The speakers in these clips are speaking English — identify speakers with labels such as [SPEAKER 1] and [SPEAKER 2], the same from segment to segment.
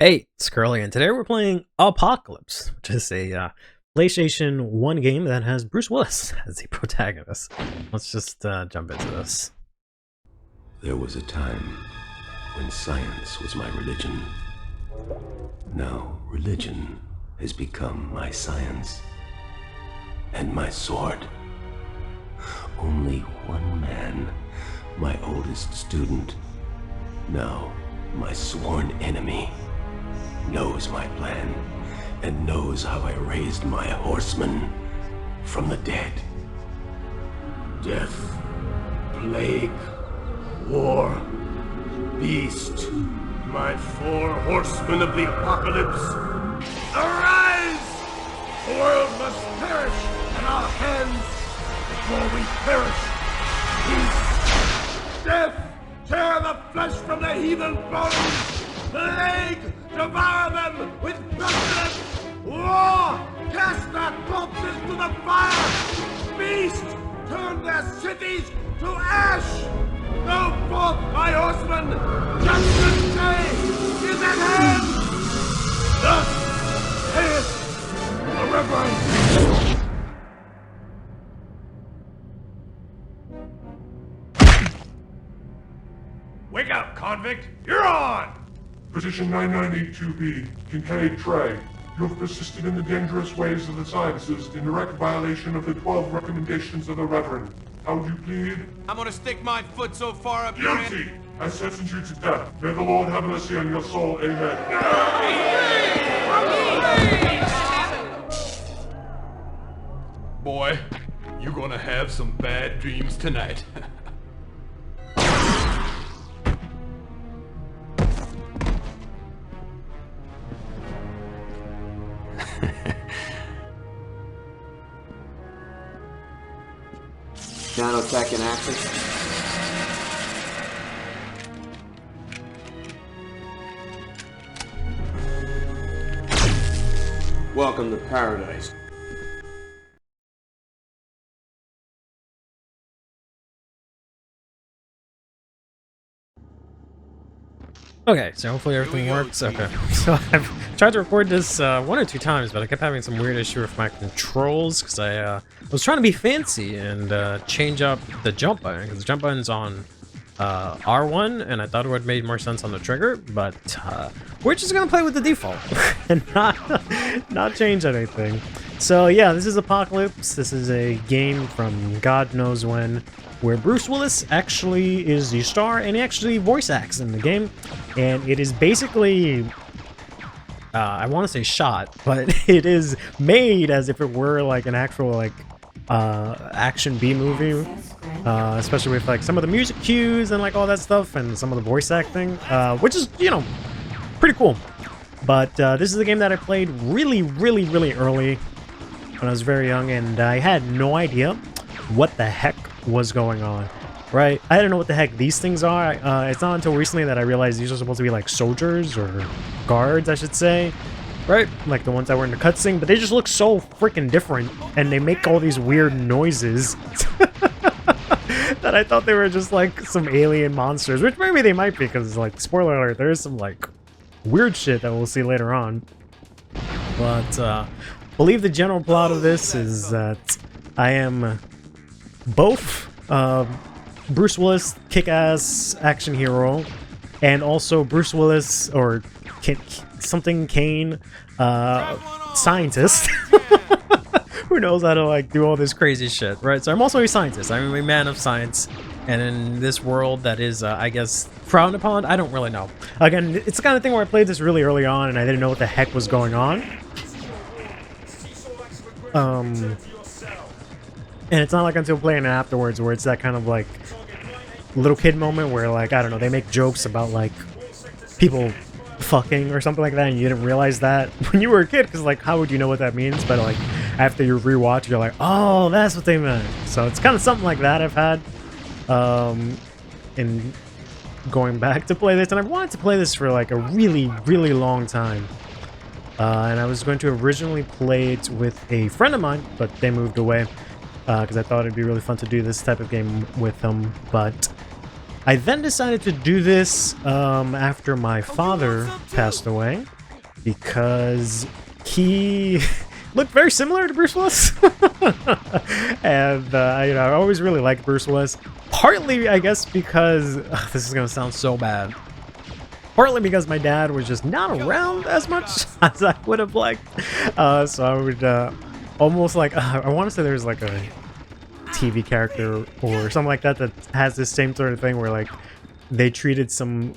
[SPEAKER 1] Hey, it's Curly, and today we're playing Apocalypse, which is a PlayStation 1 game that has Bruce Willis as the protagonist. Let's just jump into this.
[SPEAKER 2] There was a time when science was my religion. Now, religion has become my science and my sword. Only one man, my oldest student, now my sworn enemy, knows my plan and knows how I raised my horsemen from the dead. Death, plague, war, beast, my four horsemen of the apocalypse. Arise! The world must perish in our hands before we perish. Peace, death, tear the flesh from the heathen bones. Plague, devour them with pestilence! War, cast their corpses to the fire! Beast, turn their cities to ash! Go forth, my horsemen! Judgment day is at hand! Thus saith the Reverend.
[SPEAKER 3] Wake up, convict! You're on!
[SPEAKER 4] Position 9982B, Kincaid Trey. You have persisted in the dangerous ways of the sciences in direct violation of the 12 recommendations of the Reverend. How would you plead?
[SPEAKER 3] I'm gonna stick my foot so far up your
[SPEAKER 4] Guilty! I sentence you to death. May the Lord have mercy on your soul. Amen.
[SPEAKER 3] Boy, you're gonna have some bad dreams tonight.
[SPEAKER 5] Nanotech in action. Welcome to paradise.
[SPEAKER 1] Okay, so hopefully everything works. Okay, so I've tried to record this one or two times, but I kept having some weird issue with my controls because I was trying to be fancy and change up the jump button, because the jump button's on R1, and I thought it would have made more sense on the trigger, but we're just gonna play with the default and not change anything. So yeah, this is Apocalypse. This is a game from God knows when, where Bruce Willis actually is the star, and he actually voice acts in the game. And it is basically, I want to say shot, but it is made as if it were like an actual like action B movie, especially with like some of the music cues and like all that stuff, and some of the voice acting, which is, you know, pretty cool. But this is a game that I played really early when I was very young, and I had no idea what the heck was going on, right? I didn't know what the heck these things are. It's not until recently that I realized these are supposed to be like soldiers or guards, I should say, right? Like the ones that were in the cutscene, but they just look so freaking different, and they make all these weird noises that I thought they were just like some alien monsters, which maybe they might be, because like, spoiler alert, there is some like weird shit that we'll see later on. But believe the general plot of this is that I am both Bruce Willis, kick-ass action hero, and also Bruce Willis, or Kane, scientist, who knows how to like do all this crazy shit, right? So I'm also a scientist. I'm a man of science, and in this world that is, I guess, frowned upon, I don't really know. Again, it's the kind of thing where I played this really early on, and I didn't know what the heck was going on. And it's not like until playing it afterwards where it's that kind of like little kid moment where, like, I don't know, they make jokes about like people fucking or something like that, and you didn't realize that when you were a kid, because like, how would you know what that means? But like, after you rewatch, you're like, oh, that's what they meant. So it's kind of something like that I've had in going back to play this, and I've wanted to play this for like a really long time. And I was going to originally play it with a friend of mine, but they moved away, because I thought it'd be really fun to do this type of game with them. But I then decided to do this after my father passed away. because he looked very similar to Bruce Willis. And I always really liked Bruce Willis. Partly, I guess, because this is gonna sound so bad. Partly because my dad was just not around as much as I would have liked. So I would almost like I want to say there's like a TV character or something like that that has this same sort of thing where like they treated some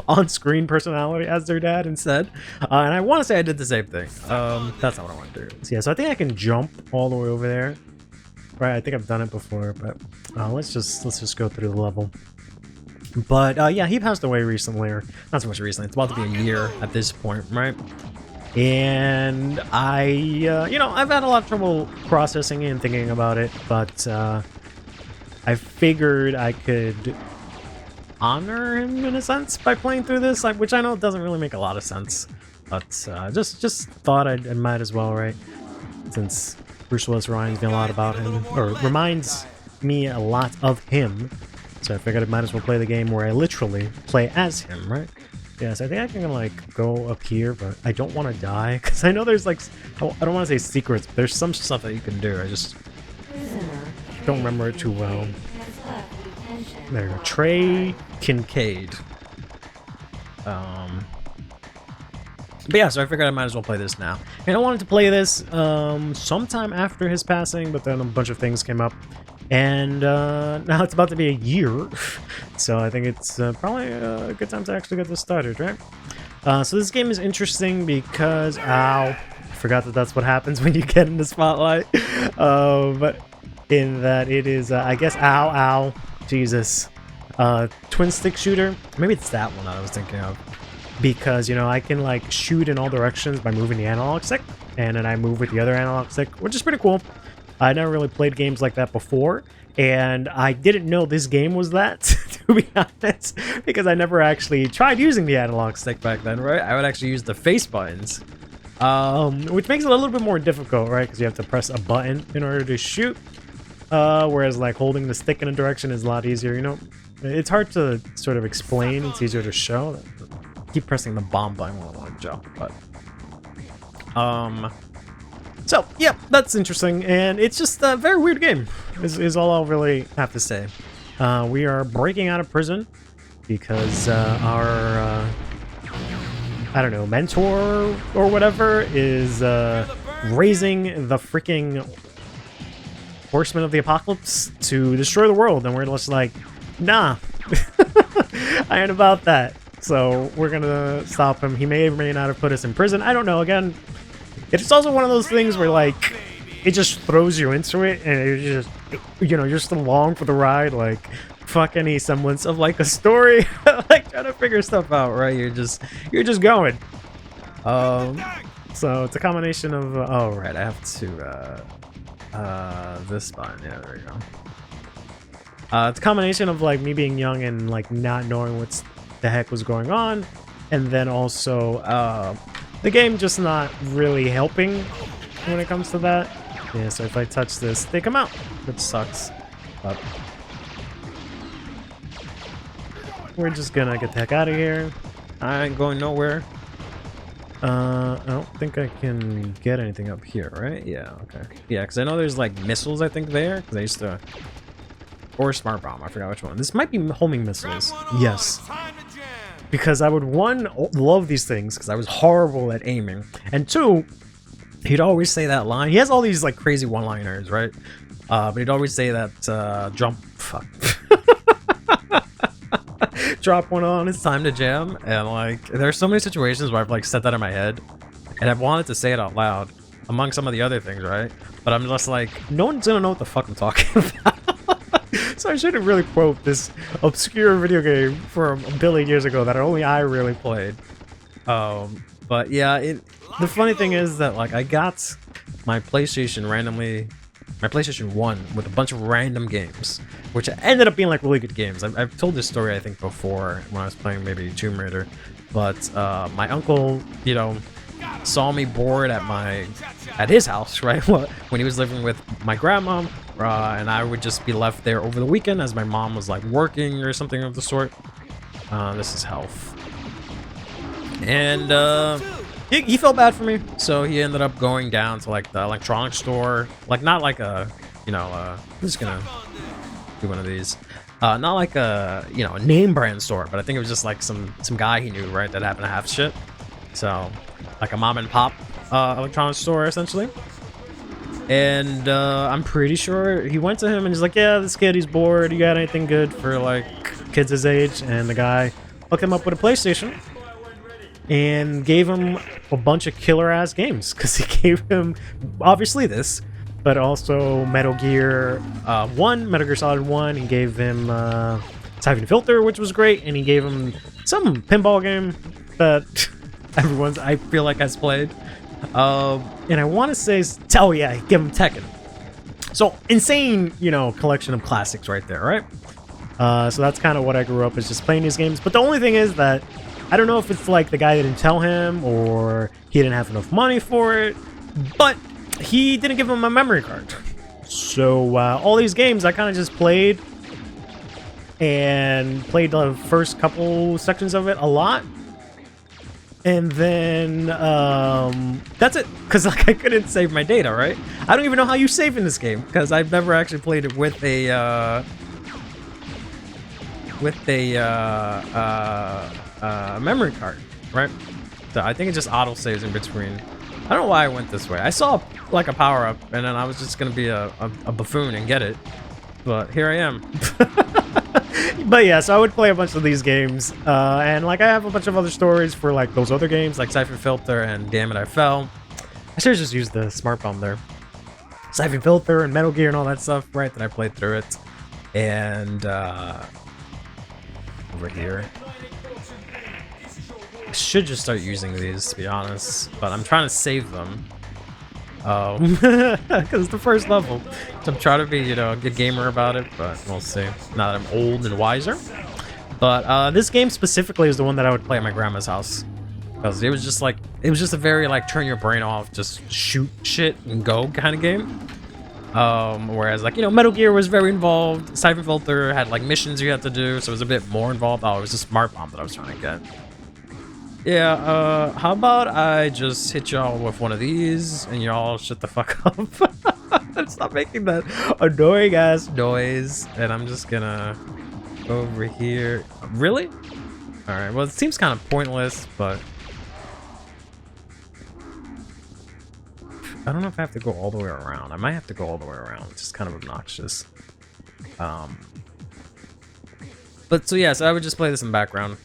[SPEAKER 1] on-screen personality as their dad instead, and I want to say I did the same thing. That's not what I want to do. So, yeah, so I think I can jump all the way over there. Right, I think I've done it before, but let's just go through the level. But yeah, he passed away recently, or not so much recently. It's about to be a year at this point, right? And I've had a lot of trouble processing it and thinking about it, but I figured I could honor him in a sense by playing through this, which I know doesn't really make a lot of sense, but just thought I might as well, right? Since Bruce Willis reminds me a lot about him, or reminds me a lot of him, so I figured I might as well play the game where I literally play as him, right? Yeah, so I think I can like go up here, but I don't want to die because I know there's like I don't want to say secrets, but there's some stuff that you can do. I just don't remember it too well. There you go, Trey Kincaid. But yeah, so I figured I might as well play this now. And I wanted to play this sometime after his passing, but then a bunch of things came up. And now it's about to be a year, so I think it's probably a good time to actually get this started, right? So this game is interesting because, ow, I forgot that that's what happens when you get in the spotlight. But in that it is, I guess, ow, Jesus, twin stick shooter. Maybe it's that one I was thinking of. Because, I can like shoot in all directions by moving the analog stick, and then I move with the other analog stick, which is pretty cool. I never really played games like that before, and I didn't know this game was that, to be honest, because I never actually tried using the analog stick back then, right? I would actually use the face buttons, which makes it a little bit more difficult, right? Because you have to press a button in order to shoot, whereas like holding the stick in a direction is a lot easier, It's hard to sort of explain, it's easier to show. I keep pressing the bomb button when I want to jump, but... So, yeah, that's interesting, and it's just a very weird game, is all I'll really have to say. We are breaking out of prison because our, I don't know, mentor or whatever is raising the freaking horsemen of the apocalypse to destroy the world, and we're just like, nah, I ain't about that. So we're gonna stop him. He may or may not have put us in prison. I don't know, again. It's also one of those things where, like, it just throws you into it, and you're just, you're just along for the ride, like, fuck any semblance of, like, a story, like, trying to figure stuff out, right? You're just going. So it's a combination of, oh, right, I have to, this button, yeah, there we go. It's a combination of, like, me being young and, like, not knowing what the heck was going on, and then also, the game just not really helping when it comes to that. Yeah, so if I touch this, they come out, which sucks. But we're just gonna get the heck out of here. I ain't going nowhere. I don't think I can get anything up here, right? Yeah, okay. Yeah, because I know there's like missiles, I think, there. Because I used to... Or smart bomb, I forgot which one. This might be homing missiles. Yes. Because I would, one, love these things, because I was horrible at aiming. And two, he'd always say that line. He has all these, like, crazy one-liners, right? But he'd always say that, jump... Fuck. Drop one on, it's time to jam. And, like, there's so many situations where I've, like, said that in my head. And I've wanted to say it out loud, among some of the other things, right? But I'm just like, no one's gonna know what the fuck I'm talking about. So I shouldn't really quote this obscure video game from a billion years ago that only I really played. But yeah, the funny thing is that, like, I got my PlayStation randomly, my PlayStation 1 with a bunch of random games, which ended up being like really good games. I've told this story, I think, before when I was playing maybe Tomb Raider, but my uncle, saw me bored at his house, right? When he was living with my grandma, and I would just be left there over the weekend as my mom was like working or something of the sort. This is health. And he felt bad for me, so he ended up going down to like the electronics store, like not like a, I'm just gonna do one of these, not like a, a name brand store, but I think it was just like some guy he knew, right, that happened to have shit. So like a mom and pop electronics store essentially. And I'm pretty sure he went to him and he's like, yeah, this kid, he's bored, you got anything good for like kids his age? And the guy hooked him up with a PlayStation and gave him a bunch of killer ass games, because he gave him obviously this, but also Metal Gear 1, Metal Gear Solid 1. He gave him Siphon Filter, which was great, and he gave him some pinball game that everyone's, I feel like, has played. And I want to say, oh yeah, he gave him Tekken. So insane, collection of classics right there, right? So that's kind of what I grew up, is just playing these games. But the only thing is that I don't know if it's like the guy didn't tell him or he didn't have enough money for it, but he didn't give him a memory card. So all these games I kind of just played the first couple sections of it a lot. And then that's it, because like I couldn't save my data, right? I don't even know how you save in this game, because I've never actually played it with a memory card, right? So I think it just auto saves in between. I don't know why I went this way. I saw like a power up, and then I was just gonna be a buffoon and get it, but here I am. But yeah, so I would play a bunch of these games, and like I have a bunch of other stories for like those other games, like Siphon Filter and Damn It I Fell. I should have just used the smart bomb there. Siphon Filter and Metal Gear and all that stuff, right? That I played through it, and over here. I should just start using these, to be honest, but I'm trying to save them. Because it's the first level. So I'm trying to be, a good gamer about it, but we'll see. Now that I'm old and wiser. But this game specifically is the one that I would play at my grandma's house. Because it was just a very like turn your brain off, just shoot shit and go kind of game. Whereas like, Metal Gear was very involved. Siphon Filter had like missions you had to do, so it was a bit more involved. Oh, it was a smart bomb that I was trying to get. Yeah, how about I just hit y'all with one of these and y'all shut the fuck up. Stop making that annoying ass noise. And I'm just gonna go over here. Really? Alright, well it seems kind of pointless, but I don't know if I have to go all the way around. I might have to go all the way around. It's just kind of obnoxious. But so yeah, so I would just play this in the background.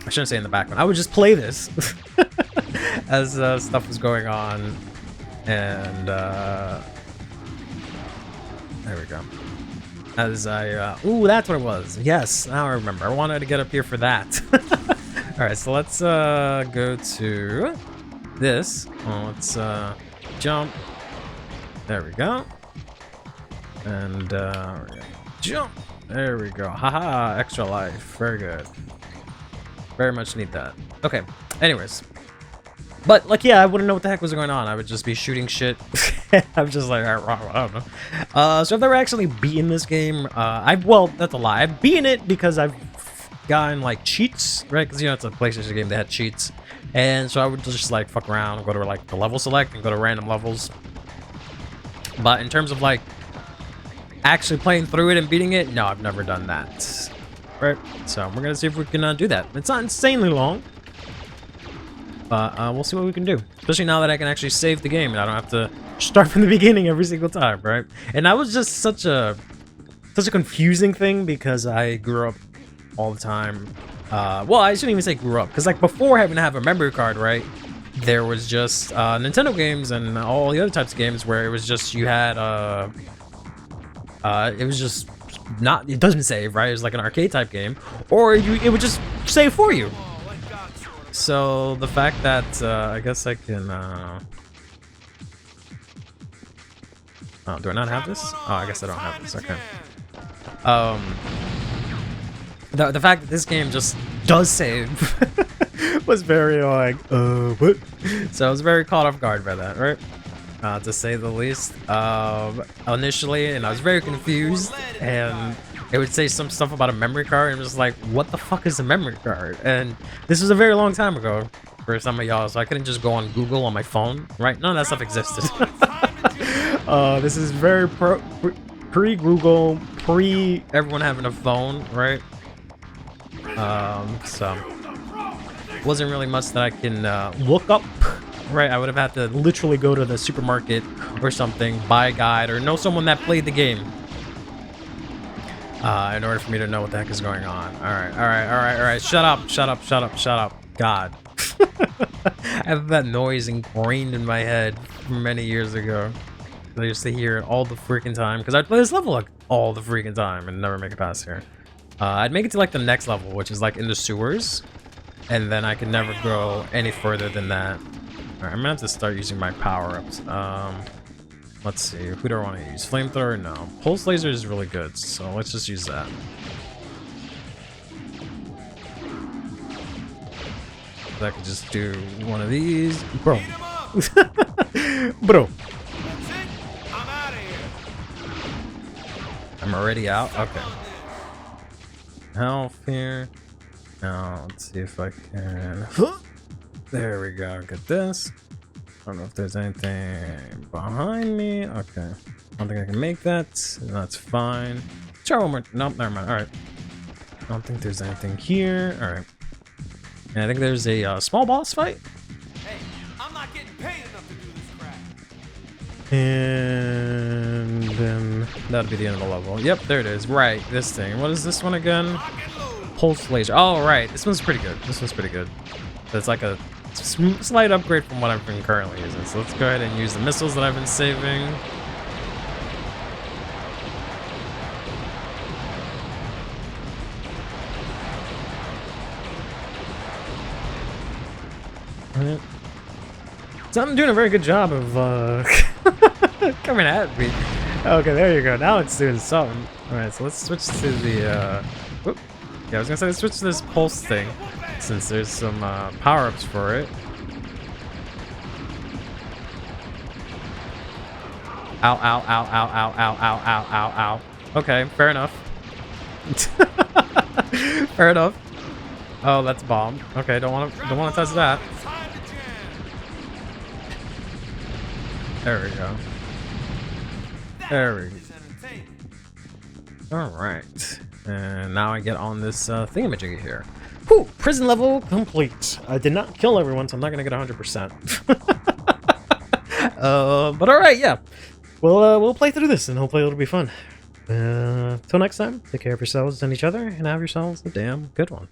[SPEAKER 1] I shouldn't say in the background. I would just play this as stuff was going on, and there we go. As I, ooh, that's what it was. Yes, now I remember. I wanted to get up here for that. All right, so let's go to this. Oh, let's jump. There we go. And jump. There we go. Haha, extra life. Very good. Very much need that. Okay, anyways. But, like, yeah, I wouldn't know what the heck was going on. I would just be shooting shit. I'm just like, I don't know. So I've never actually beaten this game. Well, that's a lie. I've beaten it because I've gotten, like, cheats, right? Because, it's a PlayStation game that had cheats. And so I would just, like, fuck around, go to, like, the level select and go to random levels. But in terms of, like, actually playing through it and beating it, no, I've never done that. Right, so we're gonna see if we can do that. It's not insanely long, but we'll see what we can do. Especially now that I can actually save the game and I don't have to start from the beginning every single time, right? And that was just such a confusing thing because I grew up all the time. Well, I shouldn't even say grew up, because like before having to have a memory card, right? There was just Nintendo games and all the other types of games where it was just you had it was just not, it doesn't save, right? It was like an arcade type game, or it would just save for you. So the fact that I guess I can oh, do I not have this? Oh, I guess I don't have this. Okay. The fact that this game just does save was very like what? So I was very caught off guard by that, right? To say the least, initially, and I was very confused, and it would say some stuff about a memory card, and it was like, what the fuck is a memory card? And this was a very long time ago, for some of y'all, so I couldn't just go on Google on my phone, right? None of that stuff existed. This is very pre-Google, pre-everyone having a phone, right? So wasn't really much that I can look up, right? I would have had to literally go to the supermarket or something, buy a guide, or know someone that played the game in order for me to know what the heck is going on. All right. Shut up. God. I have that noise ingrained in my head from many years ago. I used to hear it all the freaking time because I'd play this level like all the freaking time and never make it past here. I'd make it to like the next level, which is like in the sewers, and then I could never go any further than that. Alright, I'm gonna have to start using my power-ups. Let's see, who do I want to use? Flamethrower? No. Pulse laser is really good, so let's just use that. I could just do one of these. Bro. Bro. I'm already out? Okay. Health here. Now, let's see if I can... There we go. Get this. I don't know if there's anything behind me. Okay. I don't think I can make that. That's fine. Try one more. Nope, never mind. Alright. I don't think there's anything here. Alright. And I think there's a small boss fight.
[SPEAKER 3] Hey, I'm not getting paid enough to do this crap.
[SPEAKER 1] And then that'll be the end of the level. Yep, there it is. Right, this thing. What is this one again? Pulse laser. Oh, right. This one's pretty good. It's like a slight upgrade from what I've been currently using. So let's go ahead and use the missiles that I've been saving. Alright. So I'm doing a very good job of coming at me. Okay, there you go. Now it's doing something. Alright, so let's switch to the whoop. Yeah, I was gonna say let's switch to this pulse thing, since there's some power-ups for it. Ow, ow, ow, ow, ow, ow, ow, ow, ow, ow. Okay, fair enough. Fair enough. Oh, that's bomb. Okay, don't wanna touch that. There we go. There we go. Alright. And now I get on this thingamajiggy here. Whew! Prison level complete. I did not kill everyone, so I'm not gonna get 100%. But alright, yeah. We'll play through this, and hopefully it'll be fun. Till next time, take care of yourselves and each other, and have yourselves a damn good one.